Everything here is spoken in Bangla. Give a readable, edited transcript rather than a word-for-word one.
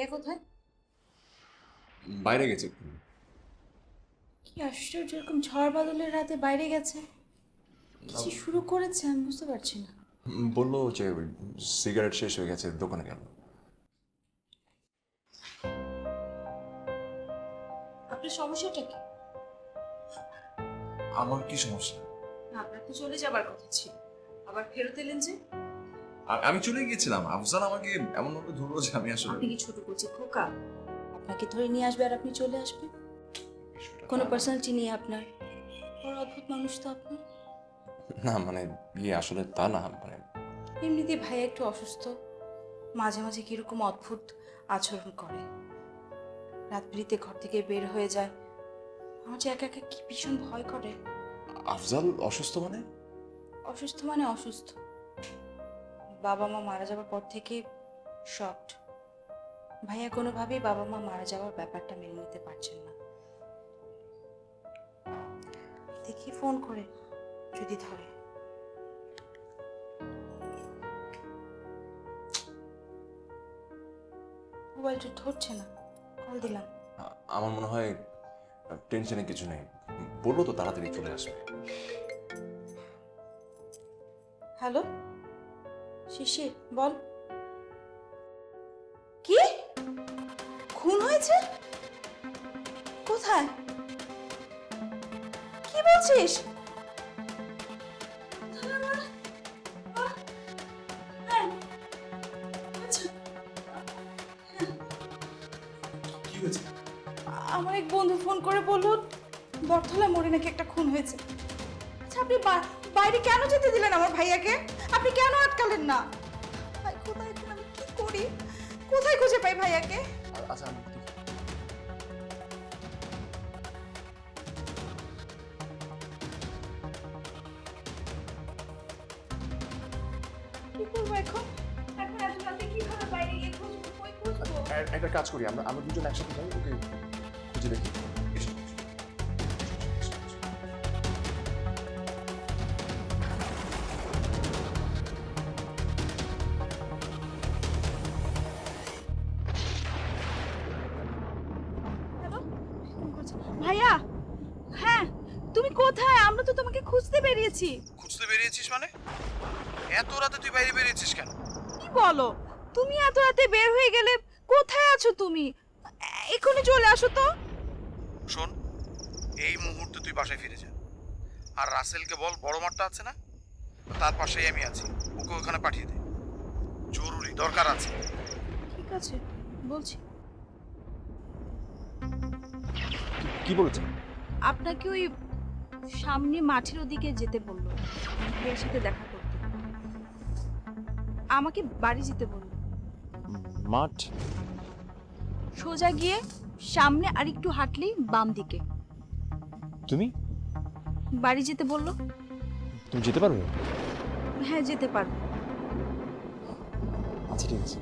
ভাইয়া কোথায়? বাইরে গেছে। কি আশ্চর্য, এরকম ঝড় বাদলের রাতে বাইরে গেছে, কিছু শুরু করেছে আমি বুঝতে পারছি না। বললো যে সিগারেট শেষ হয়ে গেছে, দোকানে গেল। আপনার সমস্যাটা কি? আমার কি সমস্যা? আপনার তো চলে যাবার কথা ছিল, আবার ফেরত এলেন যে? আমি চলে গিয়েছিলাম, আফজাল আমাকে এমন ভাবে ধরলো যে আমি আসলে আপনি কি ছোট কচি খোকা? আপনাকে ধরে নিয়ে আসবে আর আপনি চলে আসবেন? কোনো পার্সোনালিটি নেই আপনার? বড় অদ্ভুত মানুষ তো আপনি। না মানে আসলে তা না, মানে এমনিতেই ভাইয়া একটু অসুস্থ, মাঝে মাঝে কিরকম অদ্ভুত আচরণ করে, রাত বিরিতে ঘর থেকে বের হয়ে যায়, আমার যে একা একা কি ভীষণ ভয় করে। আফজাল অসুস্থ মানে? অসুস্থ মানে অসুস্থ, বাবা মা মারা যাওয়ার পর থেকে শকড। ভাইয়া কোনোভাবেই বাবা মা মারা যাওয়ার ব্যাপারটা মেনে নিতে পারছেন না। দেখি ফোন করে যদি ধরে। মোবাইলটা ধরছে না, কল দিলাম। আমার মনে হয় টেনশনে কিছু নেই, বললো তো তাড়াতাড়ি চলে আসবে। হ্যালো শিশির, বল। কি খুন হয়েছে? কোথায়? কি বলছিস? আচ্ছা, কি হয়েছে? আমার এক বন্ধু ফোন করে বলল বটতলা মোড়ে নাকি একটা খুন হয়েছে। আচ্ছা, আপনি বাইরে কেন যেতে দিলেন আমার ভাইয়াকে? আপনি কেন আটকালেন না? ভাই কোথায়, এখন আমি কি করি? কোথায় খুঁজে পাই ভাইয়াকে? আচ্ছা আমি দেখি। কি করবো এখন? এখন এত রাতে কিভাবে বাইরে গিয়ে খুঁজবো? কই খুঁজবো? একটা কাজ করি, আমরা আমরা দুজন একসাথে যাই, ওকে খুঁজে দেখি। এসো। হ্যালো, ফোন করছে। ভাইয়া, হ্যাঁ তুমি কোথায়? আমরা তো তোমাকে খুঁজতে বেরিয়েছি। খুঁজতে বেরিয়েছিস মানে? এত রাতে তুই বাইরে বেরিয়েছিস কেন? কি বলো? তুমি এত রাতে বের হয়ে গেলে? কোথায় আছো তুমি? এক্ষুনি চলে আসো তো। শোন, এই মুহূর্তে তুই বাসায় ফিরে যা। আর রাসেলকে বল বড় মাঠটা আছে না, তার পাশেই আমি আছি, ওকে ওখানে পাঠিয়ে দে, জরুরি দরকার আছে। ঠিক আছে, বলছি। কি বলেছে? আপনাকে ওই সামনে মাঠের ওদিকে যেতে বললো, এর সাথে দেখা করতে। আমাকে বাড়ি যেতে বললো। মাঠ? সোজা গিয়ে সামনে আর একটু হাঁটলেই বাম দিকে। তুমি বাড়ি যেতে বললো। তুমি যেতে পারবে? হ্যাঁ, যেতে পারবো। আচ্ছা ঠিক আছে।